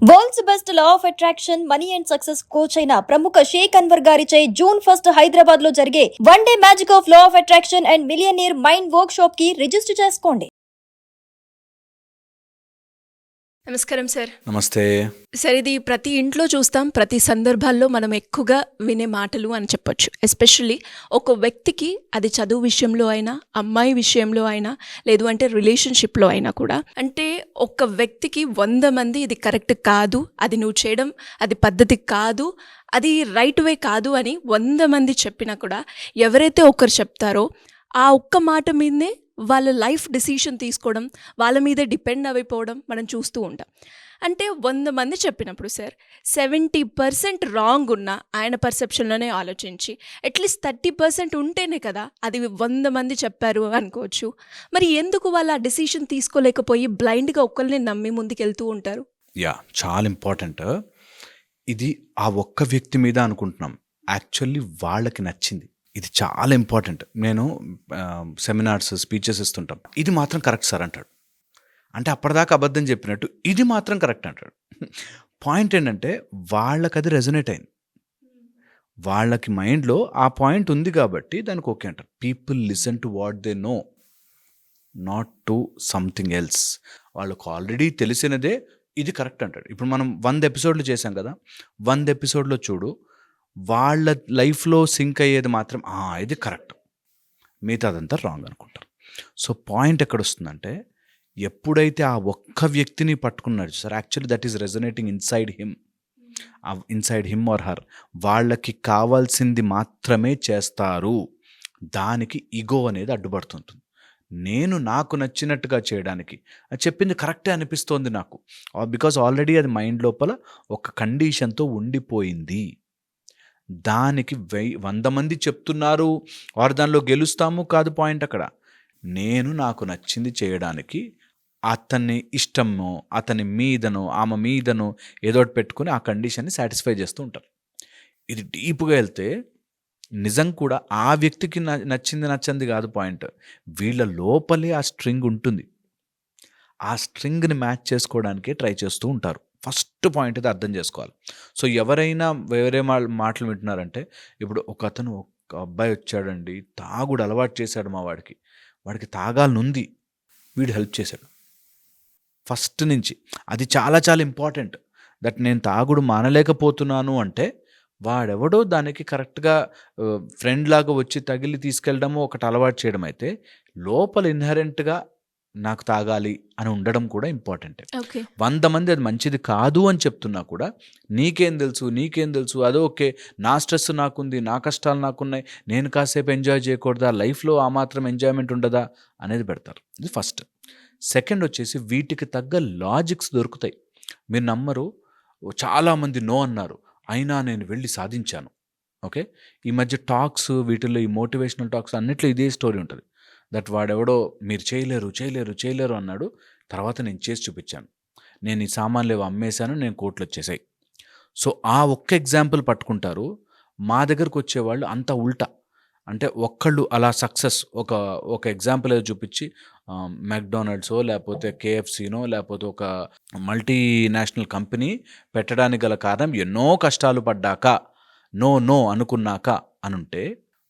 World's best law of attraction money and success coach అయిన ప్రముఖ షేక్ అన్వర్ గారిచే జూన్ 1 హైదరాబాద్ లో జరిగే one day magic of law of attraction and millionaire mind work shop కి register చేసుకోండి. నమస్కారం సార్. నమస్తే సార్, ఇది ప్రతి ఇంట్లో చూస్తాం, ప్రతి సందర్భాల్లో మనం ఎక్కువగా వినే మాటలు అని చెప్పొచ్చు. ఎస్పెషల్లీ ఒక వ్యక్తికి అది చదువు విషయంలో అయినా, అమ్మాయి విషయంలో అయినా, లేదు అంటే రిలేషన్షిప్లో అయినా కూడా, అంటే ఒక వ్యక్తికి 100 మంది ఇది కరెక్ట్ కాదు, అది నువ్వు చేయడం అది పద్ధతి కాదు, అది రైట్ వే కాదు అని 100 మంది చెప్పినా కూడా ఎవరైతే ఒకరు చెప్తారో ఆ ఒక్క మాట మీదనే వాళ్ళ లైఫ్ డిసిషన్ తీసుకోవడం, వాళ్ళ మీద డిపెండ్ అయిపోవడం మనం చూస్తూ ఉంటాం. అంటే 100 మంది చెప్పినప్పుడు సార్ 70% రాంగ్ ఉన్న ఆయన పర్సెప్షన్లోనే ఆలోచించి అట్లీస్ట్ 30% ఉంటేనే కదా అది 100 మంది చెప్పారు అనుకోవచ్చు. మరి ఎందుకు వాళ్ళు ఆ డిసిషన్ తీసుకోలేకపోయి బ్లైండ్గా ఒక్కరిని నమ్మి ముందుకెళ్తూ ఉంటారు? చాలా ఇంపార్టెంట్. ఇది ఆ ఒక్క వ్యక్తి మీద అనుకుంటున్నాం, యాక్చువల్లీ వాళ్ళకి నచ్చింది. ఇది చాలా ఇంపార్టెంట్. నేను సెమినార్స్ స్పీచెస్ ఇస్తుంటాం, ఇది మాత్రం కరెక్ట్ సార్ అంటాడు. అంటే అప్పటిదాకా అబద్ధం చెప్పినట్టు ఇది మాత్రం కరెక్ట్ అంటాడు. పాయింట్ ఏంటంటే వాళ్ళకి అది రెజొనేట్ అయింది, వాళ్ళకి మైండ్లో ఆ పాయింట్ ఉంది కాబట్టి దానికి ఓకే అంటారు. People listen to what they know, not to something else. వాళ్ళకు ఆల్రెడీ తెలిసినదే ఇది కరెక్ట్ అంటాడు. ఇప్పుడు మనం 100 ఎపిసోడ్లు చేసాం కదా, 100 ఎపిసోడ్లో చూడు, వాళ్ళ లైఫ్లో సింక్ అయ్యేది మాత్రం ఇది కరెక్ట్, మిగతాదంతా రాంగ్ అనుకుంటారు. సో పాయింట్ ఎక్కడొస్తుందంటే, ఎప్పుడైతే ఆ ఒక్క వ్యక్తిని పట్టుకున్నాడు sir, actually that is resonating inside him or her. వాళ్ళకి కావాల్సింది మాత్రమే చేస్తారు, దానికి ఈగో అనేది అడ్డుపడుతుంటుంది. నేను నాకు నచ్చినట్టుగా చేయడానికి అది చెప్పింది కరెక్టే అనిపిస్తోంది నాకు, బికాజ్ ఆల్రెడీ అది మైండ్ లోపల ఒక కండిషన్తో ఉండిపోయింది. దానికి 100 మంది చెప్తున్నారు వారు దానిలో గెలుస్తాము కాదు పాయింట్ అక్కడ. నేను నాకు నచ్చింది చేయడానికి అతన్ని ఇష్టమో, అతని మీదనో, ఆమె మీదనో ఏదో ఒకటి పెట్టుకుని ఆ కండిషన్ని సాటిస్ఫై చేస్తూ ఉంటారు. ఇది డీప్గా వెళ్తే నిజం కూడా ఆ వ్యక్తికి నచ్చింది కాదు పాయింట్, వీళ్ళ లోపలే ఆ స్ట్రింగ్ ఉంటుంది. ఆ స్ట్రింగ్ని మ్యాచ్ చేసుకోవడానికే ట్రై చేస్తూ ఉంటారు. ఫస్ట్ పాయింట్ ఇది అర్థం చేసుకోవాలి. సో ఎవరైనా వేరే మాటలు వింటున్నారంటే, ఇప్పుడు ఒక అబ్బాయి వచ్చాడండి, తాగుడు అలవాటు చేశాడు మా వాడికి తాగాలనుంది, వీడు హెల్ప్ చేశాడు ఫస్ట్ నుంచి. అది చాలా చాలా ఇంపార్టెంట్. దట్ నేను తాగుడు మానలేకపోతున్నాను అంటే వాడెవడో దానికి కరెక్ట్గా ఫ్రెండ్ లాగా వచ్చి తగిలి తీసుకెళ్ళడము ఒకటి అలవాటు చేయడం అయితే, లోపల ఇన్హెరెంట్గా నాకు తాగాలి అని ఉండడం కూడా ఇంపార్టెంటే. 100 మంది అది మంచిది కాదు అని చెప్తున్నా కూడా నీకేం తెలుసు అదో ఓకే, నా స్ట్రెస్ నాకుంది, నా కష్టాలు నాకున్నాయి, నేను కాసేపు ఎంజాయ్ చేయకూడదా, లైఫ్లో ఆ మాత్రం ఎంజాయ్మెంట్ ఉండదా అనేది పెడతారు. ఇది ఫస్ట్. సెకండ్ వచ్చేసి వీటికి తగ్గ లాజిక్స్ దొరుకుతాయి. మీరు నమ్మరు, చాలామంది నో అన్నారు, అయినా నేను వెళ్ళి సాధించాను. ఓకే, ఈ మధ్య టాక్స్ వీటిల్లో, ఈ మోటివేషనల్ టాక్స్ అన్నిట్లో ఇదే స్టోరీ ఉంటుంది. దట్ వాడెవడో మీరు చేయలేరు అన్నాడు, తర్వాత నేను చేసి చూపించాను, నేను ఈ సామాన్లు ఏవో అమ్మేశాను, నేను కోట్లు వచ్చేసాయి. సో ఆ ఒక్క ఎగ్జాంపుల్ పట్టుకుంటారు. మా దగ్గరకు వచ్చేవాళ్ళు అంతా ఉల్టా. అంటే ఒక్కళ్ళు అలా సక్సెస్ ఒక ఎగ్జాంపుల్ ఏదో చూపించి మెక్డానల్డ్సో లేకపోతే కేఎఫ్సీనో లేకపోతే ఒక మల్టీనేషనల్ కంపెనీ పెట్టడానికి గల కారణం ఎన్నో కష్టాలు పడ్డాక, నో అనుకున్నాక అనుంటే,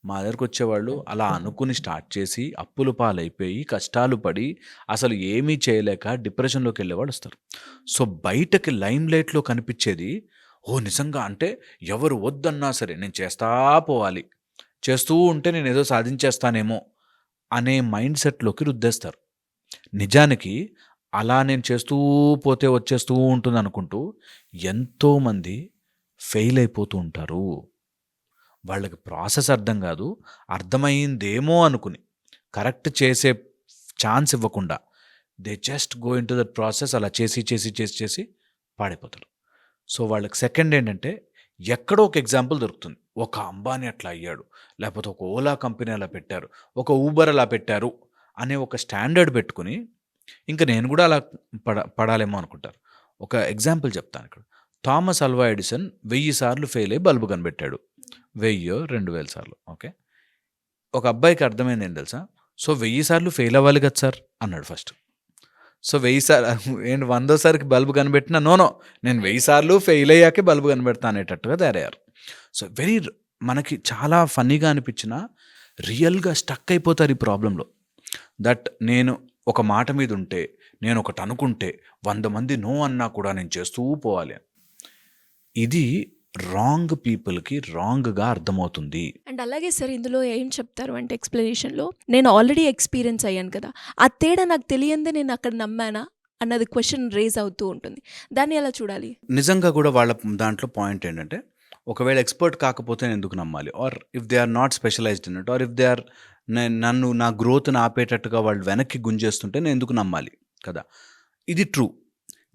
మా దగ్గరకు వచ్చేవాళ్ళు అలా అనుకుని స్టార్ట్ చేసి అప్పుల పాలైపోయి కష్టాలు పడి అసలు ఏమీ చేయలేక డిప్రెషన్లోకి వెళ్ళేవాళ్ళు వస్తారు. సో బయటకి లైమ్ లైట్లో కనిపించేది నిజంగా, అంటే ఎవరు వద్దన్నా సరే నేను చేస్తా పోవాలి, చేస్తూ ఉంటే నేను ఏదో సాధించేస్తానేమో అనే మైండ్ సెట్లోకి రుద్దేస్తారు. నిజానికి అలా నేను చేస్తూ పోతే వచ్చేస్తూ ఉంటుంది అనుకుంటూ ఎంతోమంది ఫెయిల్ అయిపోతూ ఉంటారు. వాళ్ళకి ప్రాసెస్ అర్థం కాదు, అర్థమైందేమో అనుకుని కరెక్ట్ చేసే ఛాన్స్ ఇవ్వకుండా they just go in to that process. అలా చేసి పాడైపోతారు. సో వాళ్ళకి సెకండ్ ఏంటంటే, ఎక్కడో ఒక ఎగ్జాంపుల్ దొరుకుతుంది, ఒక అంబానీ అట్లా అయ్యాడు, లేకపోతే ఒక ఓలా కంపెనీ అలా పెట్టారు, ఒక ఊబర్ అలా పెట్టారు అనే ఒక స్టాండర్డ్ పెట్టుకుని ఇంకా నేను కూడా అలా పడాలేమో అనుకుంటారు. ఒక ఎగ్జాంపుల్ చెప్తాను ఇక్కడ. థామస్ అల్వా ఎడిసన్ 1000 సార్లు ఫెయిల్ అయ్యి బల్బు కనిపెట్టాడు, 1000-2000 సార్లు. ఓకే, ఒక అబ్బాయికి అర్థమైంది ఏం తెలుసా, సో 1000 సార్లు ఫెయిల్ అవ్వాలి కదా సార్ అన్నాడు ఫస్ట్. సో 1000 సార్లు ఏంటి 100సారికి బల్బు కనిపెట్టినా నో నేను 1000 సార్లు ఫెయిల్ అయ్యాకే బల్బు కనిపెడతా అనేటట్టుగా తయారయ్యారు. సో మనకి చాలా ఫన్నీగా అనిపించినా రియల్గా స్టక్ అయిపోతారు ఈ ప్రాబ్లంలో. దట్ నేను ఒక మాట మీద ఉంటే, నేను ఒకటి అనుకుంటే 100 మంది నో అన్నా కూడా నేను చేస్తూ పోవాలి అని. ఇది రాంగ్ పీపుల్కి రాంగ్గా అర్థమవుతుంది. అండ్ అలాగే సార్ ఇందులో ఏం చెప్తారు అంటే ఎక్స్ప్లెనేషన్లో నేను ఆల్రెడీ ఎక్స్పీరియన్స్ అయ్యాను కదా, ఆ తేడా నాకు తెలియందే నేను అక్కడ నమ్మానా అన్నది క్వశ్చన్ రేజ్ అవుతూ ఉంటుంది. దాన్ని ఎలా చూడాలి? నిజంగా కూడా వాళ్ళ దాంట్లో పాయింట్ ఏంటంటే, ఒకవేళ ఎక్స్పర్ట్ కాకపోతే నేను ఎందుకు నమ్మాలి, or if they are not specialised in it, or if they are నన్ను నా గ్రోత్ని ఆపేటట్టుగా వాళ్ళు వెనక్కి గుంజేస్తుంటే నేను ఎందుకు నమ్మాలి కదా. ఇది ట్రూ.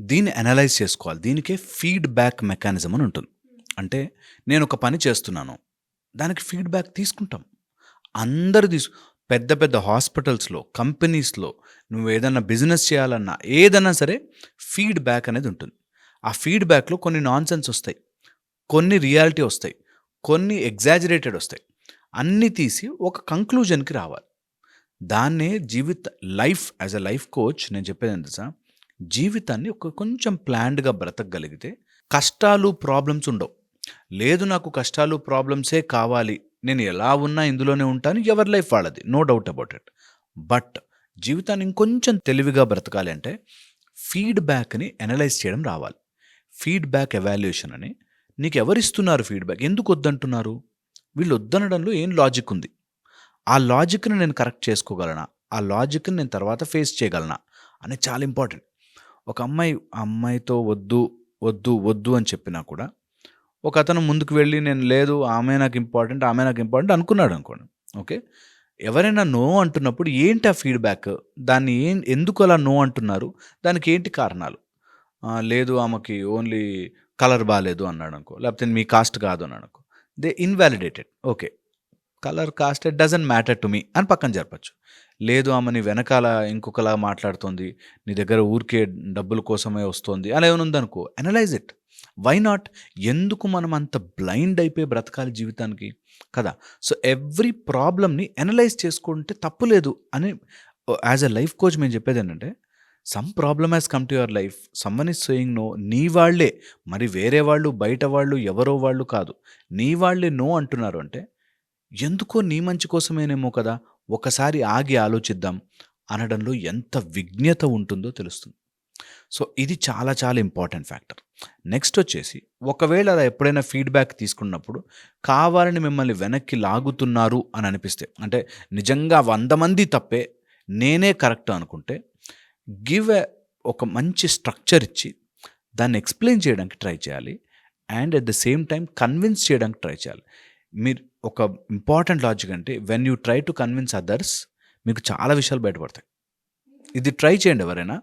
దీన్ని అనలైజ్ చేసుకోవాలి. దీనికే ఫీడ్బ్యాక్ మెకానిజం అని ఉంటుంది. అంటే నేను ఒక పని చేస్తున్నాను, దానికి ఫీడ్బ్యాక్ తీసుకుంటాం. అందరు పెద్ద పెద్ద హాస్పిటల్స్లో, కంపెనీస్లో నువ్వు ఏదన్నా బిజినెస్ చేయాలన్నా ఏదన్నా సరే ఫీడ్బ్యాక్ అనేది ఉంటుంది. ఆ ఫీడ్బ్యాక్లో కొన్ని నాన్సెన్స్ వస్తాయి, కొన్ని రియాలిటీ వస్తాయి, కొన్ని ఎగ్జాజరేటెడ్ వస్తాయి. అన్నీ తీసి ఒక కంక్లూజన్కి రావాలి. దాన్నే life as a life coach నేను చెప్పేది ఎంత సార్, జీవితాన్ని కొంచెం ప్లాన్డ్గా బ్రతకగలిగితే కష్టాలు ప్రాబ్లమ్స్ ఉండవు. లేదు నాకు కష్టాలు ప్రాబ్లమ్సే కావాలి, నేను ఎలా ఉన్నా ఇందులోనే ఉంటాను, ఎవరి లైఫ్ వాళ్ళది, no doubt about it. But జీవితాన్ని ఇంకొంచెం తెలివిగా బ్రతకాలి అంటే ఫీడ్బ్యాక్ని అనలైజ్ చేయడం రావాలి. ఫీడ్బ్యాక్ ఎవాల్యుయేషన్ అని. నీకు ఎవరిస్తున్నారు ఫీడ్బ్యాక్, ఎందుకు వద్దంటున్నారు, వీళ్ళు వద్దనడంలో ఏం లాజిక్ ఉంది, ఆ లాజిక్ని నేను కరెక్ట్ చేసుకోగలనా, ఆ లాజిక్ని నేను తర్వాత ఫేస్ చేయగలనా అనేది చాలా ఇంపార్టెంట్. ఒక అమ్మాయితో వద్దు వద్దు వద్దు అని చెప్పినా కూడా ఒక అతను ముందుకు వెళ్ళి నేను లేదు ఆమె నాకు ఇంపార్టెంట్ అనుకున్నాడు అనుకోండి. ఓకే, ఎవరైనా నో అంటున్నప్పుడు ఏంటి ఆ ఫీడ్బ్యాక్, దాన్ని ఎందుకు అలా నో అంటున్నారు, దానికి ఏంటి కారణాలు. లేదు ఆమెకి ఓన్లీ కలర్ బాగాలేదు అన్నాడు అనుకో, లేకపోతే మీ కాస్ట్ కాదు అన్నాడు అనుకో, they invalidated. Okay, colour caste it doesn't matter to me అని పక్కన జరపచ్చు. లేదు ఆమె నీ వెనకాల ఇంకొకలా మాట్లాడుతుంది, నీ దగ్గర ఊరికే డబ్బుల కోసమే వస్తుంది అలా ఏమైనా ఉందనుకో, అనలైజ్ ఇట్. వై నాట్, ఎందుకు మనం అంత బ్లైండ్ అయిపోయి బ్రతకాలి జీవితానికి కదా. సో ఎవ్రీ ప్రాబ్లమ్ని అనలైజ్ చేసుకుంటే తప్పు లేదు అని యాజ్ అ లైఫ్ కోచ్ మేము చెప్పేది ఏంటంటే, some problem has come to your life, someone is saying no, నీ వాళ్ళే, మరి వేరే వాళ్ళు బయట వాళ్ళు ఎవరో వాళ్ళు కాదు, నీ వాళ్ళే నో అంటున్నారు అంటే ఎందుకో నీ మంచి కోసమేనేమో కదా, ఒకసారి ఆగి ఆలోచిద్దాం అనడంలో ఎంత విజ్ఞత ఉంటుందో తెలుస్తుంది. సో ఇది చాలా చాలా ఇంపార్టెంట్ ఫ్యాక్టర్. నెక్స్ట్ వచ్చేసి, ఒకవేళ అలా ఎప్పుడైనా ఫీడ్బ్యాక్ తీసుకున్నప్పుడు కావాలని మిమ్మల్ని వెనక్కి లాగుతున్నారు అని అనిపిస్తే, అంటే నిజంగా 100 మంది తప్పే నేనే కరెక్ట్ అనుకుంటే, ఒక మంచి స్ట్రక్చర్ ఇచ్చి దాన్ని ఎక్స్ప్లెయిన్ చేయడానికి ట్రై చేయాలి. And at the same time convince చేయడానికి ట్రై చేయాలి. మీరు ఒక ఇంపార్టెంట్ లాజిక్ అంటే, when you try to convince others మీకు చాలా విషయాలు బయటపడతాయి. ఇది ట్రై చేయండి. ఎవరైనా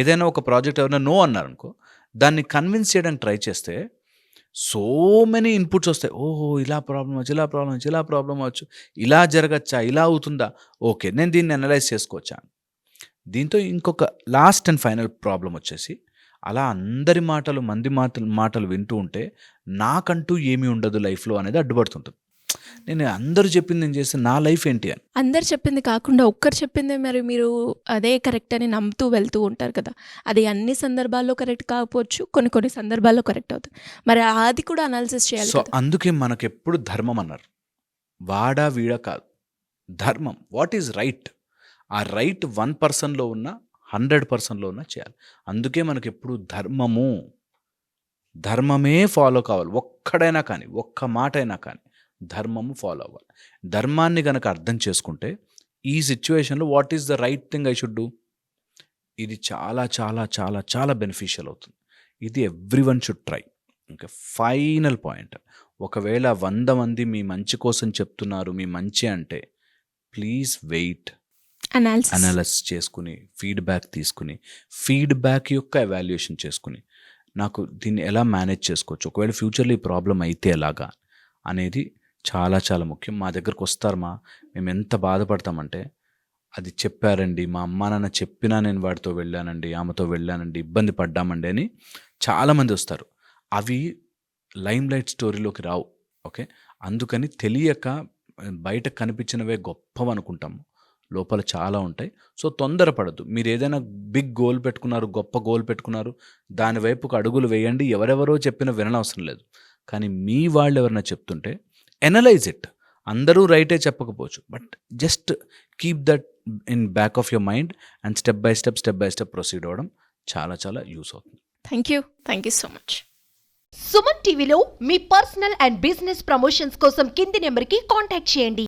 ఏదైనా ఒక ప్రాజెక్ట్ ఎవరైనా నో అన్నారనుకో, దాన్ని కన్విన్స్ చేయడానికి ట్రై చేస్తే సో మెనీ ఇన్పుట్స్ వస్తాయి. ఓహో ఇలా ప్రాబ్లం వచ్చు, ఇలా ప్రాబ్లం వచ్చు, ఇలా ప్రాబ్లం అవచ్చు, ఇలా జరగచ్చా, ఇలా అవుతుందా, ఓకే నేను దీన్ని అనలైజ్ చేసుకోవచ్చా. దీంతో ఇంకొక లాస్ట్ అండ్ ఫైనల్ ప్రాబ్లం వచ్చేసి, అలా అందరి మంది మాటలు వింటూ ఉంటే నాకంటూ ఏమీ ఉండదు లైఫ్లో అనేది అడ్డుపడుతుంటుంది. నేను అందరూ చెప్పింది నేను చేస్తే నా లైఫ్ ఏంటి అని. అందరు చెప్పింది కాకుండా ఒక్కరు చెప్పిందే మరి మీరు అదే కరెక్ట్ అని నమ్ముతూ వెళ్తూ ఉంటారు కదా, అది అన్ని సందర్భాల్లో కరెక్ట్ కాకపోవచ్చు, కొన్ని సందర్భాల్లో కరెక్ట్ అవుతుంది. మరి అది కూడా అనాలిసిస్ చేయాలి సో కదా. అందుకే మనకెప్పుడు ధర్మం అన్నారు, వాడా వీడా కాదు, ధర్మం, వాట్ ఈజ్ రైట్. ఆ రైట్ 1%లో ఉన్న 100%లో ఉన్న చేయాలి. అందుకే మనకి ఎప్పుడు ధర్మమే ఫాలో కావాలి. ఒక్కడైనా కానీ, ఒక్క మాట అయినా కానీ ధర్మము ఫాలో అవ్వాలి. ధర్మాన్ని కనుక అర్థం చేసుకుంటే ఈ సిచ్యువేషన్లో what is the right thing I should do, ఇది చాలా చాలా చాలా చాలా బెనిఫిషియల్ అవుతుంది. ఇది ఎవ్రీవన్ షుడ్ ట్రై. ఇంకా ఫైనల్ పాయింట్, ఒకవేళ 100 మంది మీ మంచి కోసం చెప్తున్నారు, మీ మంచి అంటే ప్లీజ్ వెయిట్, అనలైజ్ చేసుకుని ఫీడ్బ్యాక్ తీసుకుని, ఫీడ్బ్యాక్ యొక్క ఎవాల్యుయేషన్ చేసుకుని, నాకు దీన్ని ఎలా మేనేజ్ చేసుకోవచ్చు, ఒకవేళ ఫ్యూచర్లో ఈ ప్రాబ్లం అయితే ఎలాగా అనేది చాలా చాలా ముఖ్యం. మా దగ్గరకు వస్తారు, మేము ఎంత బాధపడతామంటే, అది చెప్పారండి మా అమ్మా నాన్న చెప్పినా నేను వాడితో వెళ్ళానండి, ఆమెతో వెళ్ళానండి, ఇబ్బంది పడ్డామండి అని చాలామంది వస్తారు. అవి లైమ్ లైట్ స్టోరీలోకి రావు. ఓకే, అందుకని తెలియక బయట కనిపించినవే గొప్పవి అనుకుంటాము. లోపల చాలా ఉంటాయి. సో తొందరపడద్దు. మీరు ఏదైనా బిగ్ గోల్ పెట్టుకున్నారు, గొప్ప గోల్ పెట్టుకున్నారు, దాని వైపుకు అడుగులు వేయండి. ఎవరెవరో చెప్పిన విననవసరం లేదు. కానీ మీ వాళ్ళు ఎవరైనా చెప్తుంటే ఎనలైజ్ ఇట్. అందరూ రైటే చెప్పకపోవచ్చు, but just keep that in back of your mind and step by step proceed అవ్వడం చాలా చాలా యూస్ అవుతుంది. Thank you so much. Suman టీవీలో మీ పర్సనల్ అండ్ బిజినెస్ ప్రమోషన్స్ కోసం కింది నెంబర్కి కాంటాక్ట్ చేయండి.